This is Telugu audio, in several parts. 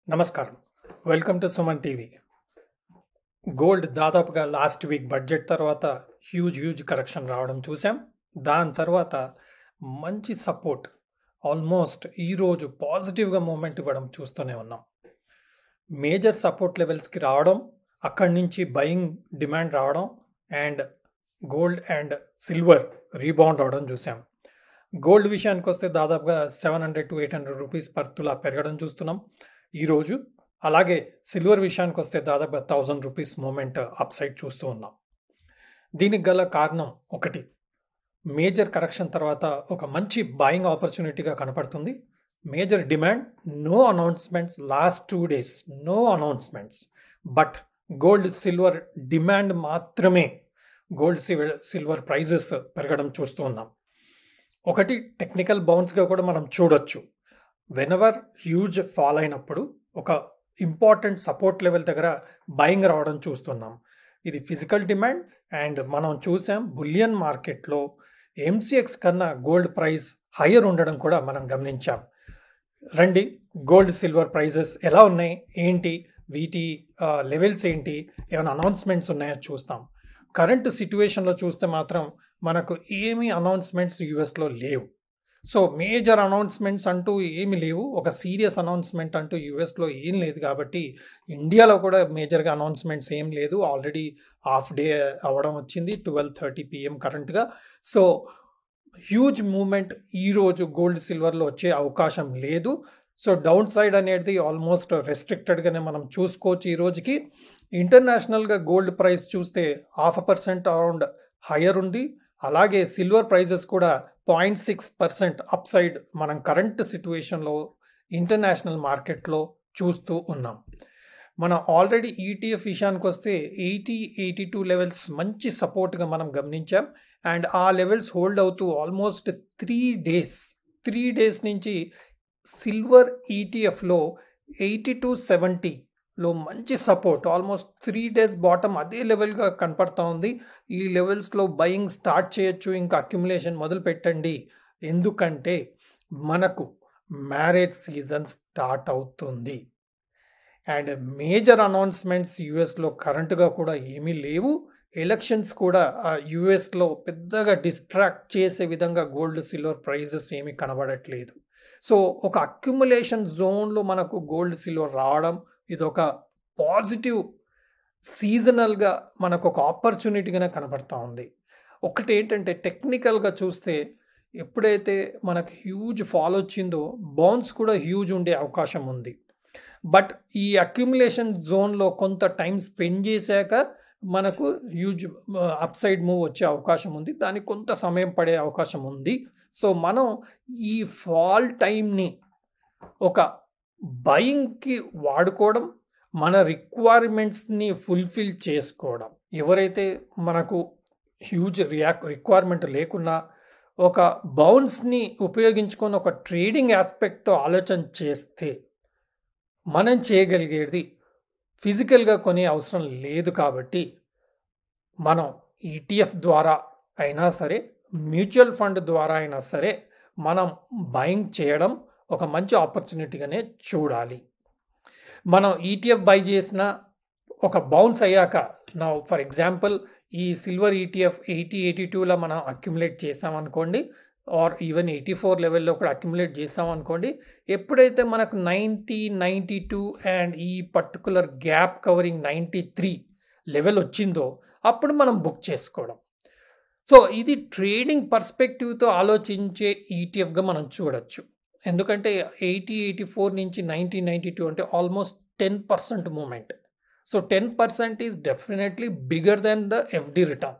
నమస్కారం. Welcome to Suman TV. Gold దాదాపుగా లాస్ట్ వీక్ బడ్జెట్ తర్వాత హ్యూజ్ కరెక్షన్ రావడం చూసాం. దాని తర్వాత మంచి సపోర్ట్ ఆల్మోస్ట్ ఈరోజు పాజిటివ్గా మూమెంట్ ఇవ్వడం చూస్తూనే ఉన్నాం. మేజర్ సపోర్ట్ లెవెల్స్కి రావడం, అక్కడి నుంచి బయింగ్ డిమాండ్ రావడం and gold and silver rebound అవడం చూసాం. గోల్డ్ విషయానికి వస్తే దాదాపుగా 700 to 800 రూపీస్ పర్ తులా పెరగడం చూస్తున్నాం ఈరోజు. అలాగే సిల్వర్ విషయానికి వస్తే దాదాపు 1000 రూపీస్ మూమెంట్ అప్ సైడ్ చూస్తూ ఉన్నాం. దీనికి గల కారణం ఒకటి, మేజర్ కరెక్షన్ తర్వాత ఒక మంచి బాయింగ్ ఆపర్చునిటీగా కనపడుతుంది. Major demand, no announcements last 2 days, no announcements. But gold silver demand మాత్రమే గోల్డ్ సిల్వర్ ప్రైజెస్ పెరగడం చూస్తూ ఉన్నాం. ఒకటి టెక్నికల్ బౌన్స్గా కూడా మనం చూడొచ్చు. వెనెవర్ హ్యూజ్ ఫాల్ అయినప్పుడు ఒక ఇంపార్టెంట్ సపోర్ట్ లెవెల్ దగ్గర బయింగ్ రావడం చూస్తున్నాం. ఇది ఫిజికల్ డిమాండ్ అండ్ మనం చూసాం బులియన్ మార్కెట్లో ఎంసీఎక్స్ కన్నా గోల్డ్ ప్రైస్ హయ్యర్ ఉండడం కూడా మనం గమనించాం. రండి, గోల్డ్ సిల్వర్ ప్రైజెస్ ఎలా ఉన్నాయి, ఏంటి, వీటి లెవెల్స్ ఏంటి, ఏమైనా అనౌన్స్మెంట్స్ ఉన్నాయో చూస్తాం. కరెంట్ సిచ్యువేషన్లో చూస్తే మాత్రం మనకు ఏమీ అనౌన్స్మెంట్స్ యూఎస్లో లేవు. సో మేజర్ అనౌన్స్మెంట్స్ అంటూ ఏమి లేవు, ఒక సీరియస్ అనౌన్స్మెంట్ అంటూ యూఎస్లో ఏం లేదు. కాబట్టి ఇండియాలో కూడా మేజర్గా అనౌన్స్మెంట్స్ ఏం లేదు. ఆల్రెడీ హాఫ్ డే అవ్వడం వచ్చింది, 12:30 PM కరెంట్గా. సో హ్యూజ్ మూమెంట్ ఈరోజు గోల్డ్ సిల్వర్లో వచ్చే అవకాశం లేదు. సో డౌన్ సైడ్ అనేది ఆల్మోస్ట్ రెస్ట్రిక్టెడ్గానే మనం చూసుకోవచ్చు. ఈ రోజుకి ఇంటర్నేషనల్గా గోల్డ్ ప్రైస్ చూస్తే 0.5% అరౌండ్ హయ్యర్ ఉంది. అలాగే సిల్వర్ ప్రైజెస్ కూడా 0.6% అప్ సైడ్ మనం కరెంట్ సిచ్యువేషన్లో ఇంటర్నేషనల్ మార్కెట్లో చూస్తూ ఉన్నాం. మనం ఆల్రెడీ ఈటీఎఫ్ విషయానికి వస్తే 80-82 లెవెల్స్ మంచి సపోర్ట్గా మనం గమనించాం. అండ్ ఆ లెవెల్స్ హోల్డ్ అవుతూ ఆల్మోస్ట్ 3 days నుంచి సిల్వర్ ఈటీఎఫ్లో 80-70లో మంచి సపోర్ట్, ఆల్మోస్ట్ 3 days బాటమ్ అదే లెవెల్గా కనపడతా ఉంది. ఈ లెవెల్స్లో బయింగ్ స్టార్ట్ చేయొచ్చు, ఇంకా అక్యుములేషన్ మొదలు పెట్టండి. ఎందుకంటే మనకు మ్యారేజ్ సీజన్ స్టార్ట్ అవుతుంది అండ్ మేజర్ అనౌన్స్మెంట్స్ యూఎస్లో కరెంట్గా కూడా ఏమీ లేవు. ఎలక్షన్స్ కూడా యూఎస్లో పెద్దగా డిస్ట్రాక్ట్ చేసే విధంగా గోల్డ్ సిల్వర్ ప్రైజెస్ ఏమీ కనబడట్లేదు. సో ఒక అక్యుములేషన్ జోన్లో మనకు గోల్డ్ సిల్వర్ రావడం ఇది ఒక పాజిటివ్ సీజనల్గా మనకు ఒక ఆపర్చునిటీగానే కనబడతా ఉంది. ఒకటి ఏంటంటే టెక్నికల్గా చూస్తే ఎప్పుడైతే మనకు హ్యూజ్ ఫాల్ వచ్చిందో బౌన్స్ కూడా హ్యూజ్ ఉండే అవకాశం ఉంది. బట్ ఈ అక్యుములేషన్ జోన్లో కొంత టైం స్పెండ్ చేశాక మనకు హ్యూజ్ అప్ సైడ్ మూవ్ వచ్చే అవకాశం ఉంది. దానికి కొంత సమయం పడే అవకాశం ఉంది. సో మనం ఈ ఫాల్ టైంని ఒక బయింగ్కి వాడుకోవడం, మన రిక్వైర్మెంట్స్ని ఫుల్ఫిల్ చేసుకోవడం. ఎవరైతే మనకు హ్యూజ్ రిక్వైర్మెంట్ లేకున్నా ఒక బౌన్స్ని ఉపయోగించుకొని ఒక ట్రేడింగ్ ఆస్పెక్ట్తో ఆలోచన చేస్తే మనం చేయగలిగేది ఫిజికల్గా కొనే అవసరం లేదు. కాబట్టి మనం ఈటీఎఫ్ ద్వారా అయినా సరే, మ్యూచువల్ ఫండ్ ద్వారా అయినా సరే మనం బయింగ్ చేయడం ఒక మంచి ఆపర్చునిటీగానే చూడాలి. మనం ఈటీఎఫ్ బై చేసిన ఒక బౌన్స్ అయ్యాక, నా ఫర్ ఎగ్జాంపుల్ ఈ సిల్వర్ ఈటీఎఫ్ 80-82లో మనం అక్యుములేట్ చేసామనుకోండి, ఆర్ ఈవెన్ 84 లెవెల్లో కూడా అక్యుములేట్ చేసామనుకోండి, ఎప్పుడైతే మనకు 90-92 అండ్ ఈ పర్టికులర్ గ్యాప్ కవరింగ్ 93 లెవెల్ వచ్చిందో అప్పుడు మనం బుక్ చేసుకోవడం. సో ఇది ట్రేడింగ్ పర్స్పెక్టివ్తో ఆలోచించే ఈటీఎఫ్గా మనం చూడొచ్చు. ఎందుకంటే 80-84 నుంచి 90-92 అంటే almost 10% movement. So 10% is definitely bigger than the FD return.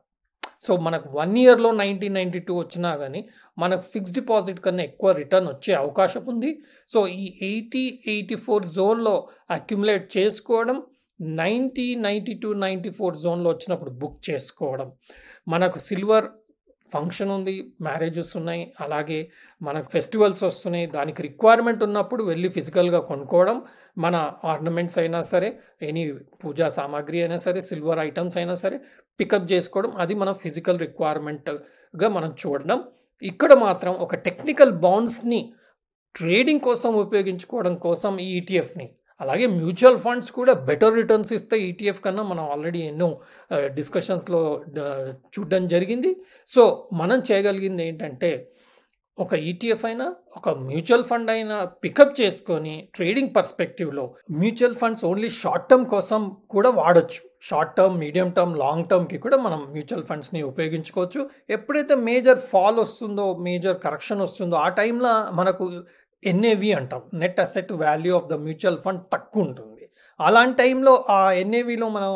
So మనకు 1 yearలో 90-92 వచ్చినా కానీ మనకు ఫిక్స్డ్ డిపాజిట్ కన్నా ఎక్కువ రిటర్న్ వచ్చే అవకాశం ఉంది. సో ఈ 80-84 జోన్లో అక్యుములేట్ చేసుకోవడం, 90-92-94 జోన్లో వచ్చినప్పుడు బుక్ చేసుకోవడం. మనకు సిల్వర్ ఫంక్షన్ ఉంది, మ్యారేజెస్ ఉన్నాయి, అలాగే మనకు ఫెస్టివల్స్ వస్తున్నాయి. దానికి రిక్వైర్మెంట్ ఉన్నప్పుడు వెళ్ళి ఫిజికల్గా కొనుక్కోవడం. మన ఆర్నమెంట్స్ అయినా సరే, ఎనీ పూజా సామాగ్రి అయినా సరే, సిల్వర్ ఐటమ్స్ అయినా సరే పికప్ చేసుకోవడం, అది మన ఫిజికల్ రిక్వైర్మెంట్గా మనం చూడడం. ఇక్కడ మాత్రం ఒక టెక్నికల్ బౌన్స్ని ట్రేడింగ్ కోసం ఉపయోగించుకోవడం కోసం ఈ ఈటీఎఫ్ని అలాగే మ్యూచువల్ ఫండ్స్ కూడా బెటర్ రిటర్న్స్ ఇస్తే ఈటీఎఫ్ కన్నా మనం ఆల్రెడీ ఎన్నో డిస్కషన్స్లో చూడడం జరిగింది. సో మనం చేయగలిగింది ఏంటంటే ఒక ఈటీఎఫ్ అయినా ఒక మ్యూచువల్ ఫండ్ అయినా పికప్ చేసుకొని ట్రేడింగ్ పర్స్పెక్టివ్లో mutual funds only short term కోసం కూడా వాడచ్చు. Short term, medium term, long టర్మ్కి కూడా మనం మ్యూచువల్ ఫండ్స్ని ఉపయోగించుకోవచ్చు. ఎప్పుడైతే మేజర్ ఫాల్ వస్తుందో, మేజర్ కరెక్షన్ వస్తుందో ఆ టైంలో మనకు ఎన్ఏవి అంటాం, net asset value of the mutual fund తక్కువ ఉంటుంది. అలాంటి టైంలో ఆ ఎన్ఏవిలో మనం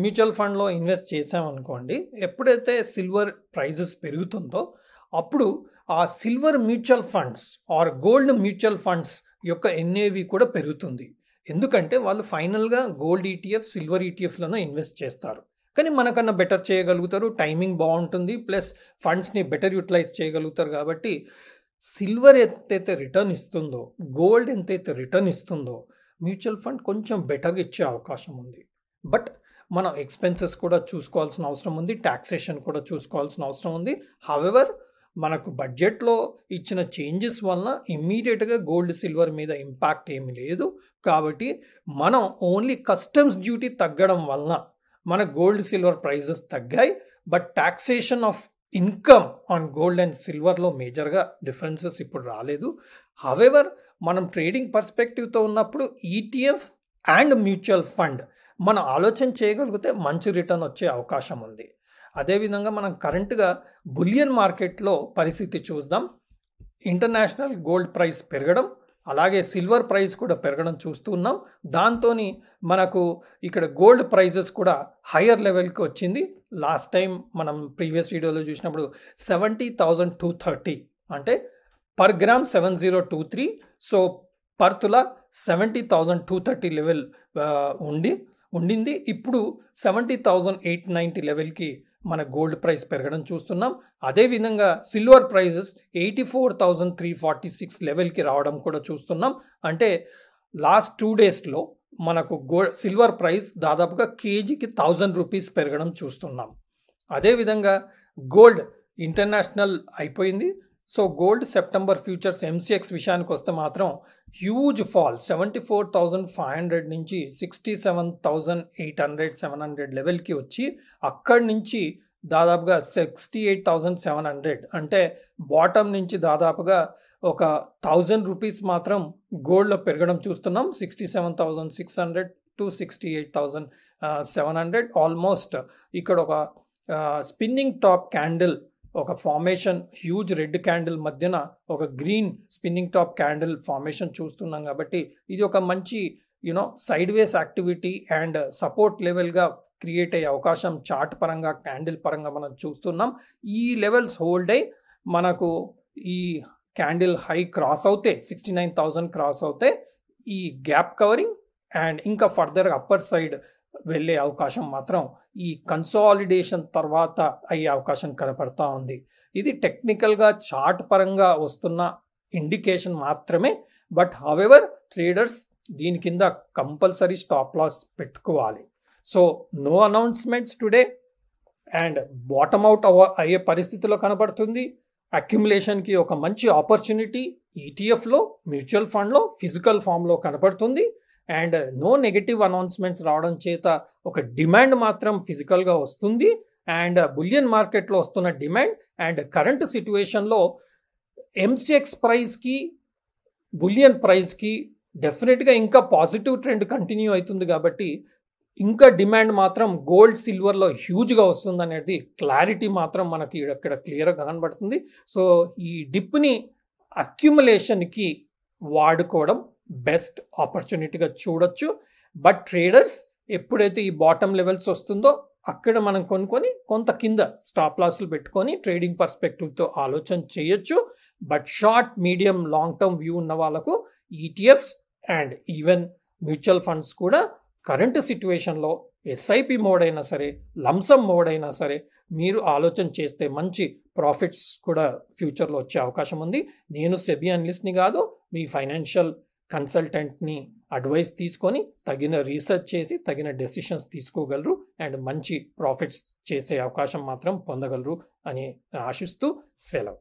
మ్యూచువల్ ఫండ్లో ఇన్వెస్ట్ చేసామనుకోండి, ఎప్పుడైతే సిల్వర్ ప్రైజెస్ పెరుగుతుందో అప్పుడు ఆ silver mutual funds or gold mutual funds యొక్క ఎన్ఏవి కూడా పెరుగుతుంది. ఎందుకంటే వాళ్ళు ఫైనల్గా గోల్డ్ ఈటీఎఫ్, సిల్వర్ ఈటీఎఫ్లను ఇన్వెస్ట్ చేస్తారు. కానీ మనకన్నా బెటర్ చేయగలుగుతారు, టైమింగ్ బాగుంటుంది, ప్లస్ ఫండ్స్ని బెటర్ యూటిలైజ్ చేయగలుగుతారు. కాబట్టి సిల్వర్ ఎంతైతే రిటర్న్ ఇస్తుందో, గోల్డ్ ఎంతైతే రిటర్న్ ఇస్తుందో మ్యూచువల్ ఫండ్ కొంచెం బెటర్గా ఇచ్చే అవకాశం ఉంది. బట్ మనం ఎక్స్పెన్సెస్ కూడా చూసుకోవాల్సిన అవసరం ఉంది, ట్యాక్సేషన్ కూడా చూసుకోవాల్సిన అవసరం ఉంది. హవెవర్ మనకు బడ్జెట్లో ఇచ్చిన చేంజెస్ వలన ఇమ్మీడియట్గా గోల్డ్ సిల్వర్ మీద ఇంపాక్ట్ ఏమీ లేదు. కాబట్టి మనం ఓన్లీ కస్టమ్స్ డ్యూటీ తగ్గడం వలన మన గోల్డ్ సిల్వర్ ప్రైజెస్ తగ్గాయి. But taxation of income on gold and సిల్వర్లో మేజర్గా డిఫరెన్సెస్ ఇప్పుడు రాలేదు. హవెవర్ మనం ట్రేడింగ్ పర్స్పెక్టివ్తో ఉన్నప్పుడు ఈటీఎఫ్ అండ్ మ్యూచువల్ ఫండ్ మనం ఆలోచన చేయగలిగితే మంచి రిటర్న్ వచ్చే అవకాశం ఉంది. అదేవిధంగా మనం కరెంట్గా బులియన్ మార్కెట్లో పరిస్థితి చూద్దాం. ఇంటర్నేషనల్ గోల్డ్ ప్రైస్ పెరగడం, అలాగే సిల్వర్ ప్రైస్ కూడా పెరగడం చూస్తున్నాం. దాంతో మనకు ఇక్కడ గోల్డ్ ప్రైజెస్ కూడా హయ్యర్ లెవెల్కి వచ్చింది. లాస్ట్ టైం మనం ప్రీవియస్ వీడియోలో చూసినప్పుడు 70,230 అంటే పర్ గ్రామ్ 7023. సో పర్ తులా 70,230 లెవెల్ ఉండింది. ఇప్పుడు 70,890 లెవెల్కి మన గోల్డ్ ప్రైస్ పెరగడం చూస్తున్నాం. అదేవిధంగా సిల్వర్ ప్రైజెస్ 84,346 లెవెల్కి రావడం కూడా చూస్తున్నాం. అంటే లాస్ట్ 2 డేస్లో మనకు సిల్వర్ ప్రైస్ దాదాపుగా కేజీకి 1000 రూపీస్ పెరగడం చూస్తున్నాం. అదేవిధంగా గోల్డ్ ఇంటర్నేషనల్ అయిపోయింది. So gold September futures MCX విషయానికి వస్తే మాత్రం హ్యూజ్ ఫాల్ 74,500 నుంచి 67,800-700 లెవెల్కి వచ్చి అక్కడి నుంచి దాదాపుగా 68,700 అంటే బాటమ్ నుంచి దాదాపుగా ఒక 1000 రూపీస్ మాత్రం గోల్డ్లో పెరగడం చూస్తున్నాం. 67,600 to 68,700 ఆల్మోస్ట్. ఇక్కడ ఒక స్పిన్నింగ్ టాప్ క్యాండిల్, ఒక ఫార్మేషన్, హ్యూజ్ రెడ్ క్యాండిల్ మధ్యన ఒక green spinning top candle formation చూస్తున్నాం. కాబట్టి ఇది ఒక మంచి sideways activity and support లెవెల్గా క్రియేట్ అయ్యే అవకాశం చార్ట్ పరంగా, క్యాండిల్ పరంగా మనం చూస్తున్నాం. ఈ లెవెల్స్ హోల్డ్ అయ్యి మనకు ఈ క్యాండిల్ హై క్రాస్ అవుతే 69,000 క్రాస్ అవుతే ఈ గ్యాప్ కవరింగ్ అండ్ ఇంకా ఫర్దర్ అప్పర్ సైడ్ వెళ్ళే అవకాశం మాత్రం ఈ కన్సాలిడేషన్ తర్వాత అయ్యే అవకాశం కనపడతా ఉంది. ఇది టెక్నికల్గా చార్ట్ పరంగా వస్తున్న ఇండికేషన్ మాత్రమే. బట్ హవెవర్ ట్రేడర్స్ దీని కింద కంపల్సరీ స్టాప్ లాస్ పెట్టుకోవాలి. So no announcements today and bottom out అయ్యే పరిస్థితిలో కనపడుతుంది. అక్యుములేషన్కి ఒక మంచి ఆపర్చునిటీ ఈటీఎఫ్లో, మ్యూచువల్ ఫండ్లో, ఫిజికల్ ఫామ్లో కనపడుతుంది. అండ్ నో నెగటివ్ అనౌన్స్మెంట్స్ రావడం చేత ఒక డిమాండ్ మాత్రం ఫిజికల్గా వస్తుంది. అండ్ బులియన్ మార్కెట్లో వస్తున్న డిమాండ్ అండ్ కరెంట్ సిచ్యువేషన్లో ఎంసీఎక్స్ ప్రైస్కి, బులియన్ ప్రైస్కి డెఫినెట్గా ఇంకా పాజిటివ్ ట్రెండ్ కంటిన్యూ అవుతుంది. కాబట్టి ఇంకా డిమాండ్ మాత్రం గోల్డ్ సిల్వర్లో హ్యూజ్గా వస్తుంది అనేది క్లారిటీ మాత్రం మనకి ఇక్కడ క్లియర్గా కనబడుతుంది. సో ఈ డిప్ని అక్యుములేషన్కి వాడుకోవడం బెస్ట్ ఆపర్చునిటీగా చూడొచ్చు. బట్ ట్రేడర్స్ ఎప్పుడైతే ఈ బాటమ్ లెవెల్స్ వస్తుందో అక్కడ మనం కొనుక్కొని కొంత కింద స్టాప్ లాస్లు పెట్టుకొని ట్రేడింగ్ పర్స్పెక్టివ్తో ఆలోచన చేయొచ్చు. But short, medium, long term view ఉన్న వాళ్ళకు ETFs and even mutual funds కూడా కరెంట్ సిచ్యువేషన్లో ఎస్ఐపి మోడ్ అయినా సరే, లంసమ్ మోడ్ అయినా సరే మీరు ఆలోచన చేస్తే మంచి ప్రాఫిట్స్ కూడా ఫ్యూచర్లో వచ్చే అవకాశం ఉంది. నేను సెబీ అనలిస్ట్ని కాదు, మీ ఫైనాన్షియల్ కన్సల్టెంట్ని అడ్వైస్ తీసుకొని తగిన రీసెర్చ్ చేసి తగిన డెసిషన్స్ తీసుకోగలరు అండ్ మంచి ప్రాఫిట్స్ చేసే అవకాశం మాత్రం పొందగలరు అని ఆశిస్తూ సెలవు.